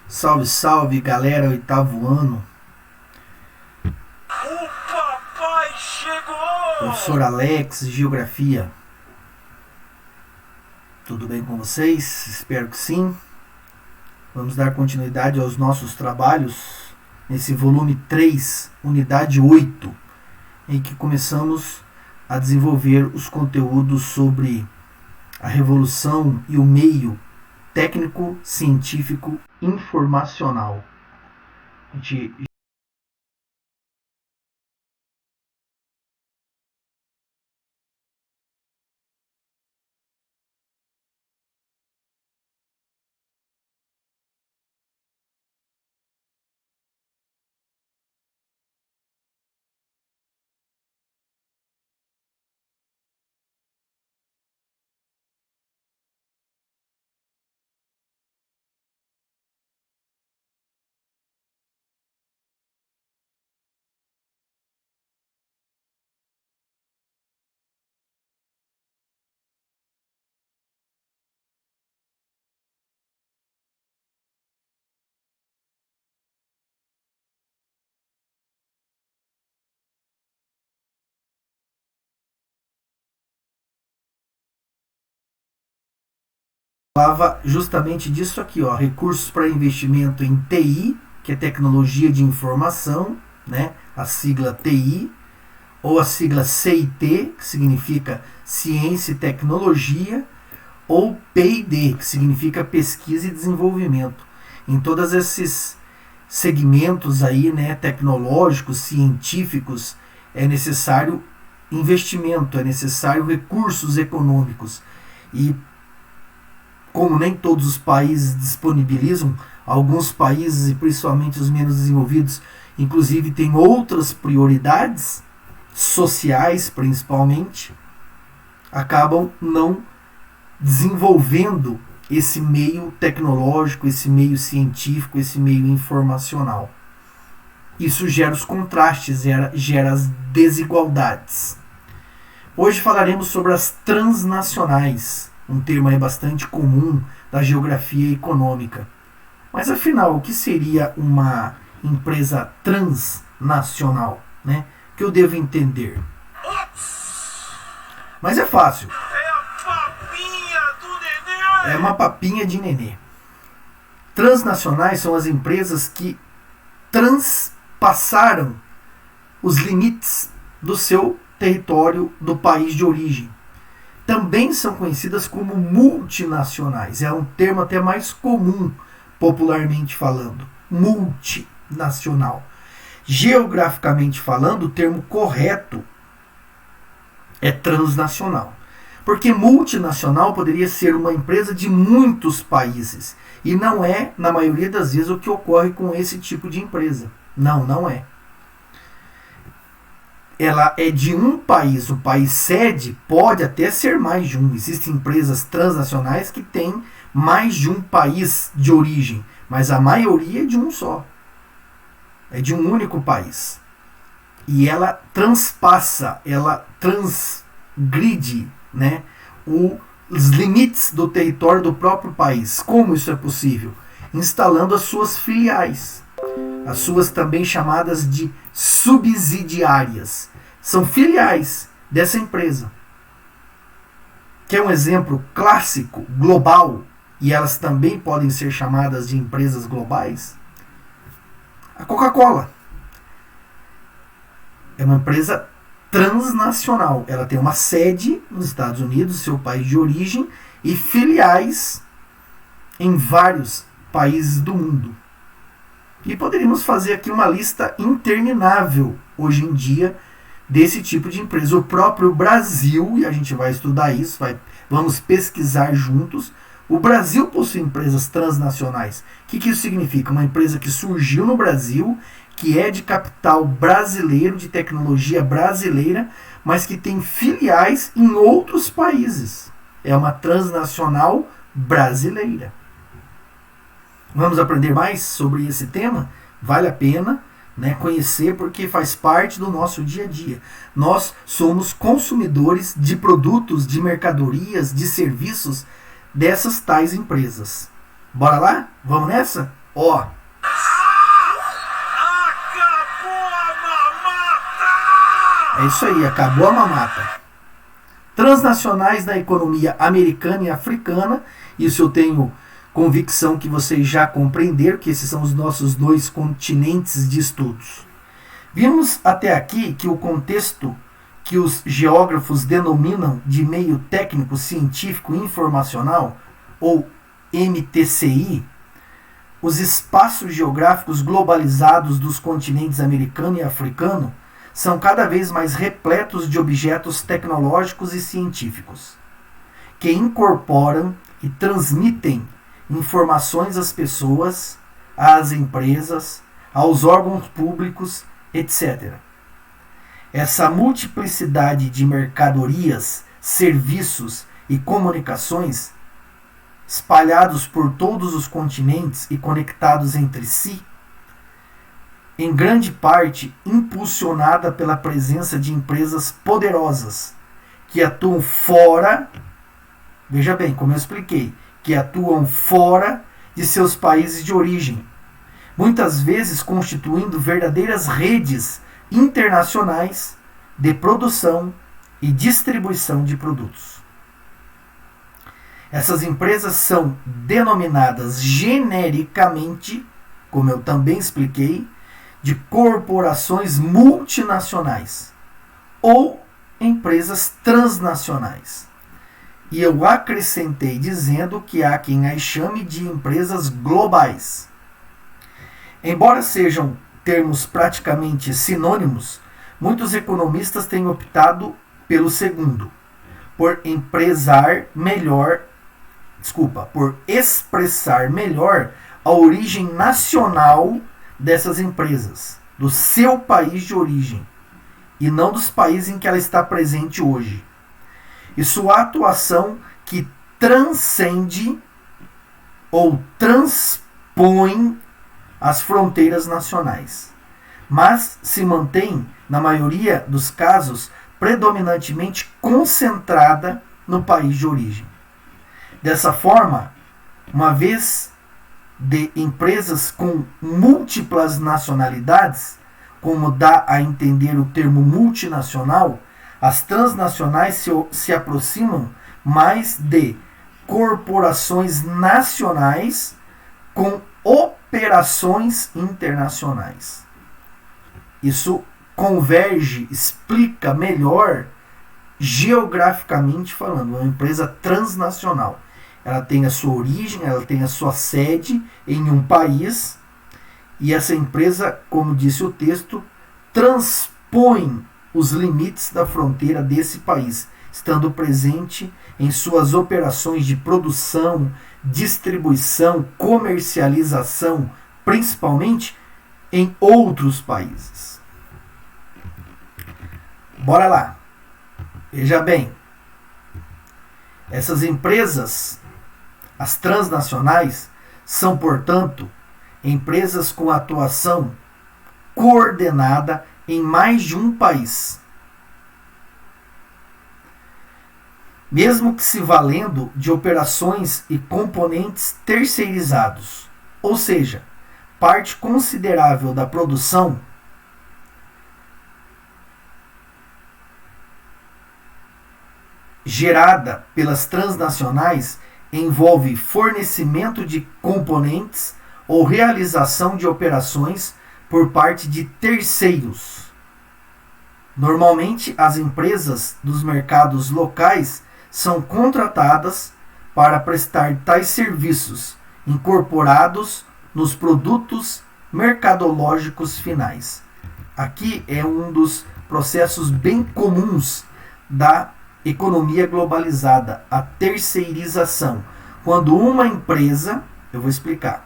Salve, salve, galera, oitavo ano. O papai chegou! Professor Alex, Geografia. Tudo bem com vocês? Espero que sim. Vamos dar continuidade aos nossos trabalhos nesse volume 3, unidade 8, em que começamos a desenvolver os conteúdos sobre a revolução e o meio técnico, científico, informacional. A gente falava justamente disso aqui, ó, recursos para investimento em TI, que é tecnologia de informação, né, a sigla TI, ou a sigla CIT, que significa ciência e tecnologia, ou P&D, que significa pesquisa e desenvolvimento. Em todos esses segmentos aí, né, tecnológicos, científicos, é necessário investimento, é necessário recursos econômicos. E como nem todos os países disponibilizam, alguns países, e principalmente os menos desenvolvidos, inclusive têm outras prioridades, sociais principalmente, acabam não desenvolvendo esse meio tecnológico, esse meio científico, esse meio informacional. Isso gera os contrastes, gera as desigualdades. Hoje falaremos sobre as transnacionais, um termo aí bastante comum da geografia econômica. Mas afinal, o que seria uma empresa transnacional, né? Que eu devo entender? Mas é fácil. É a papinha do neném! É uma papinha de nenê. Transnacionais são as empresas que transpassaram os limites do seu território, do país de origem. Também são conhecidas como multinacionais. É um termo até mais comum, popularmente falando. Multinacional. Geograficamente falando, o termo correto é transnacional. Porque multinacional poderia ser uma empresa de muitos países. E não é, na maioria das vezes, o que ocorre com esse tipo de empresa. Não é. Ela é de um país, o país sede pode até ser mais de um. Existem empresas transnacionais que têm mais de um país de origem, mas a maioria é de um só. É de um único país. E ela transpassa, ela transgride, né, os limites do território do próprio país. Como isso é possível? Instalando as suas filiais. As suas também chamadas de subsidiárias. São filiais dessa empresa. Quer um exemplo clássico, global, e elas também podem ser chamadas de empresas globais? A Coca-Cola é uma empresa transnacional. Ela tem uma sede nos Estados Unidos, seu país de origem, e filiais em vários países do mundo. E poderíamos fazer aqui uma lista interminável, hoje em dia, desse tipo de empresa. O próprio Brasil, e a gente vai estudar isso, vamos pesquisar juntos, o Brasil possui empresas transnacionais. O que isso significa? Uma empresa que surgiu no Brasil, que é de capital brasileiro, de tecnologia brasileira, mas que tem filiais em outros países. É uma transnacional brasileira. Vamos aprender mais sobre esse tema? Vale a pena, né, conhecer, porque faz parte do nosso dia a dia. Nós somos consumidores de produtos, de mercadorias, de serviços dessas tais empresas. Bora lá? Vamos nessa? Ó, Acabou a mamata! é isso aí, acabou a mamata. Transnacionais da economia americana e africana, isso eu tenho convicção que vocês já compreenderam, que esses são os nossos dois continentes de estudos. Vimos até aqui que o contexto que os geógrafos denominam de meio técnico científico informacional, ou MTCI, os espaços geográficos globalizados dos continentes americano e africano, são cada vez mais repletos de objetos tecnológicos e científicos, que incorporam e transmitem informações às pessoas, às empresas, aos órgãos públicos, etc. Essa multiplicidade de mercadorias, serviços e comunicações, espalhados por todos os continentes e conectados entre si, em grande parte impulsionada pela presença de empresas poderosas que atuam fora, veja bem, como eu expliquei, que atuam fora de seus países de origem, muitas vezes constituindo verdadeiras redes internacionais de produção e distribuição de produtos. Essas empresas são denominadas genericamente, como eu também expliquei, de corporações multinacionais ou empresas transnacionais. E eu acrescentei dizendo que há quem as chame de empresas globais. Embora sejam termos praticamente sinônimos, muitos economistas têm optado pelo segundo, por expressar melhor a origem nacional dessas empresas, do seu país de origem, e não dos países em que ela está presente hoje. E sua atuação que transcende ou transpõe as fronteiras nacionais, mas se mantém, na maioria dos casos, predominantemente concentrada no país de origem. Dessa forma, uma vez de empresas com múltiplas nacionalidades, como dá a entender o termo multinacional, as transnacionais se aproximam mais de corporações nacionais com operações internacionais. Isso converge, explica melhor geograficamente falando, uma empresa transnacional. Ela tem a sua origem, ela tem a sua sede em um país, e essa empresa, como disse o texto, transpõe os limites da fronteira desse país, estando presente em suas operações de produção, distribuição, comercialização, principalmente em outros países. Bora lá. Veja bem, essas empresas, as transnacionais, são, portanto, empresas com atuação coordenada em mais de um país, mesmo que se valendo de operações e componentes terceirizados, ou seja, parte considerável da produção gerada pelas transnacionais envolve fornecimento de componentes ou realização de operações por parte de terceiros. Normalmente, as empresas dos mercados locais são contratadas para prestar tais serviços, incorporados nos produtos mercadológicos finais. Aqui é um dos processos bem comuns da economia globalizada, a terceirização. Quando uma empresa, eu vou explicar,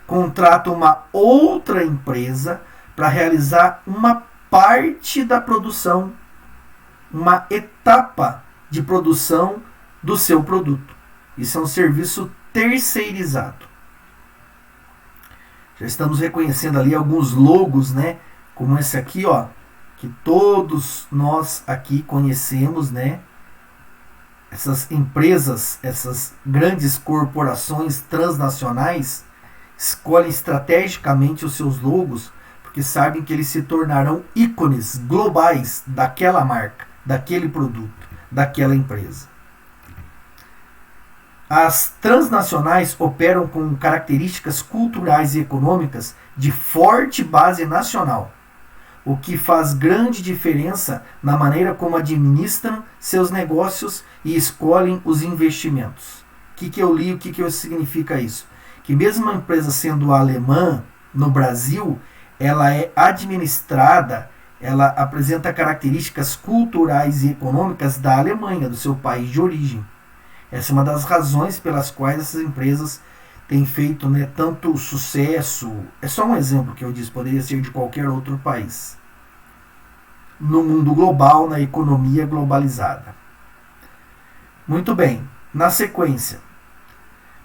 contrata uma outra empresa para realizar uma parte da produção, uma etapa de produção do seu produto. Isso é um serviço terceirizado. Já estamos reconhecendo ali alguns logos, né? Como esse aqui, ó, que todos nós aqui conhecemos, né? Essas empresas, essas grandes corporações transnacionais escolhem estrategicamente os seus logos porque sabem que eles se tornarão ícones globais daquela marca, daquele produto, daquela empresa. As transnacionais operam com características culturais e econômicas de forte base nacional, o que faz grande diferença na maneira como administram seus negócios e escolhem os investimentos. O que eu li, o que significa isso? Que mesmo uma empresa sendo alemã no Brasil, ela é administrada, ela apresenta características culturais e econômicas da Alemanha, do seu país de origem. Essa é uma das razões pelas quais essas empresas têm feito, né, tanto sucesso. É só um exemplo que eu disse, poderia ser de qualquer outro país. No mundo global, na economia globalizada. Muito bem, na sequência.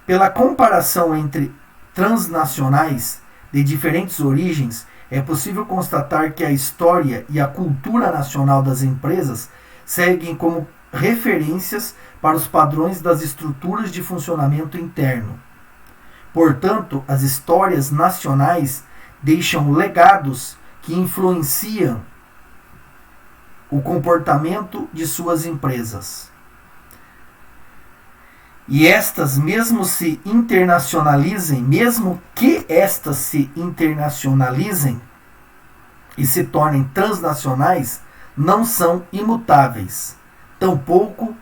Pela comparação entre transnacionais de diferentes origens, é possível constatar que a história e a cultura nacional das empresas seguem como referências para os padrões das estruturas de funcionamento interno. Portanto, as histórias nacionais deixam legados que influenciam o comportamento de suas empresas. E estas, mesmo que estas se internacionalizem e se tornem transnacionais, não são imutáveis, tampouco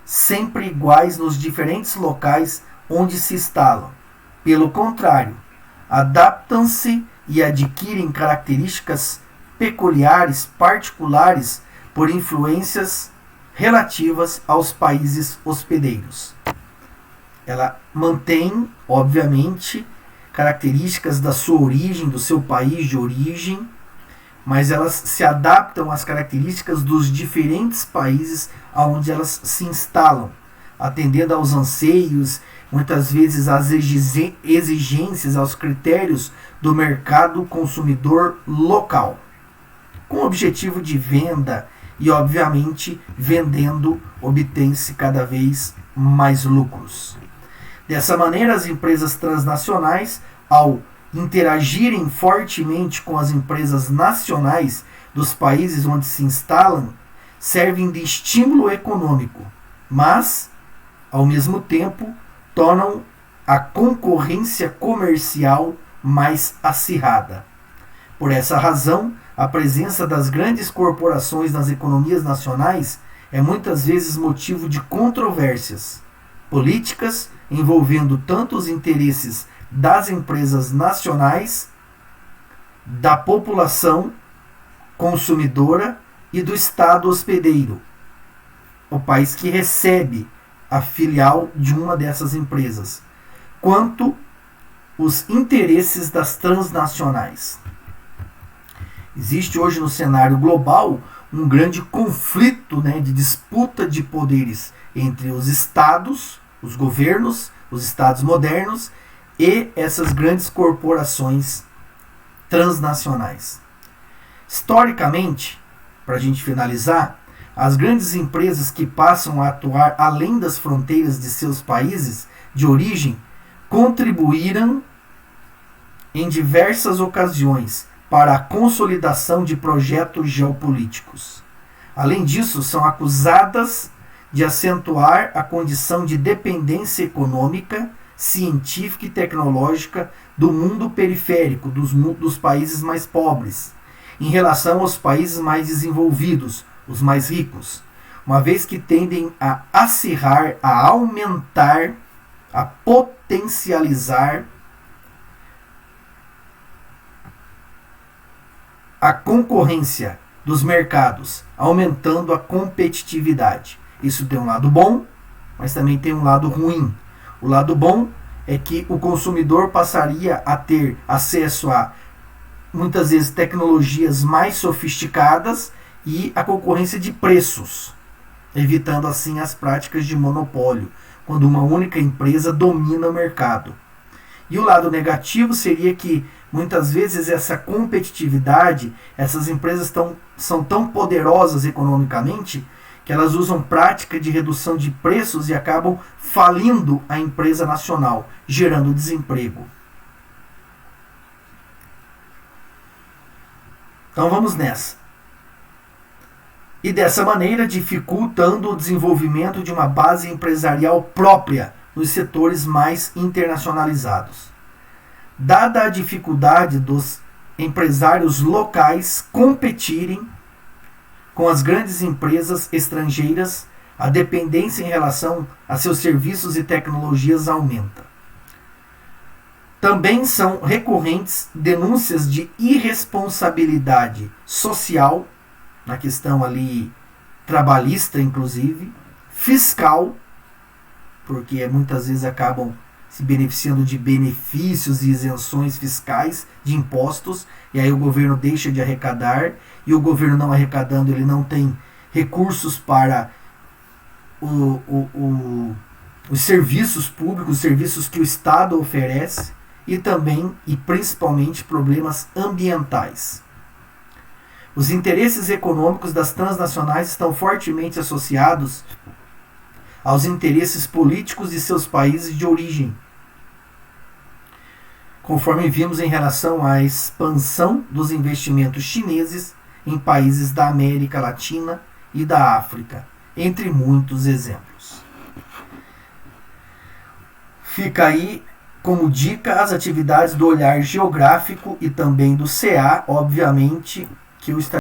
sempre iguais nos diferentes locais onde se instalam. Pelo contrário, adaptam-se e adquirem características peculiares, particulares, por influências relativas aos países hospedeiros. Ela mantém, obviamente, características da sua origem, do seu país de origem, mas elas se adaptam às características dos diferentes países onde elas se instalam, atendendo aos anseios, muitas vezes às exigências, aos critérios do mercado consumidor local, com o objetivo de venda e, obviamente, vendendo, obtém-se cada vez mais lucros. Dessa maneira, as empresas transnacionais, ao interagirem fortemente com as empresas nacionais dos países onde se instalam, servem de estímulo econômico, mas, ao mesmo tempo, tornam a concorrência comercial mais acirrada. Por essa razão, a presença das grandes corporações nas economias nacionais é muitas vezes motivo de controvérsias políticas envolvendo tanto os interesses das empresas nacionais, da população consumidora e do Estado hospedeiro, o país que recebe a filial de uma dessas empresas, quanto os interesses das transnacionais. Existe hoje no cenário global um grande conflito, né, de disputa de poderes entre os estados, os governos, os estados modernos e essas grandes corporações transnacionais. Historicamente, para a gente finalizar, as grandes empresas que passam a atuar além das fronteiras de seus países de origem contribuíram em diversas ocasiões para a consolidação de projetos geopolíticos. Além disso, são acusadas de acentuar a condição de dependência econômica, científica e tecnológica do mundo periférico, dos países mais pobres, em relação aos países mais desenvolvidos, os mais ricos, uma vez que tendem a acirrar, a aumentar, a potencializar a concorrência dos mercados, aumentando a competitividade. Isso tem um lado bom, mas também tem um lado ruim. O lado bom é que o consumidor passaria a ter acesso a, muitas vezes, tecnologias mais sofisticadas e a concorrência de preços, evitando assim as práticas de monopólio, quando uma única empresa domina o mercado. E o lado negativo seria que, muitas vezes, essa competitividade, essas empresas são tão poderosas economicamente que elas usam prática de redução de preços e acabam falindo a empresa nacional, gerando desemprego. Então vamos nessa. E dessa maneira dificultando o desenvolvimento de uma base empresarial própria nos setores mais internacionalizados. Dada a dificuldade dos empresários locais competirem com as grandes empresas estrangeiras, a dependência em relação a seus serviços e tecnologias aumenta. Também são recorrentes denúncias de irresponsabilidade social, na questão ali trabalhista inclusive, fiscal, porque muitas vezes acabam se beneficiando de benefícios e isenções fiscais de impostos, e aí o governo deixa de arrecadar, e o governo não arrecadando, ele não tem recursos para os serviços públicos, os serviços que o Estado oferece, e também e principalmente problemas ambientais. Os interesses econômicos das transnacionais estão fortemente associados aos interesses políticos de seus países de origem, conforme vimos em relação à expansão dos investimentos chineses em países da América Latina e da África, entre muitos exemplos. Fica aí como dica as atividades do olhar geográfico e também do CA, obviamente, que eu estarei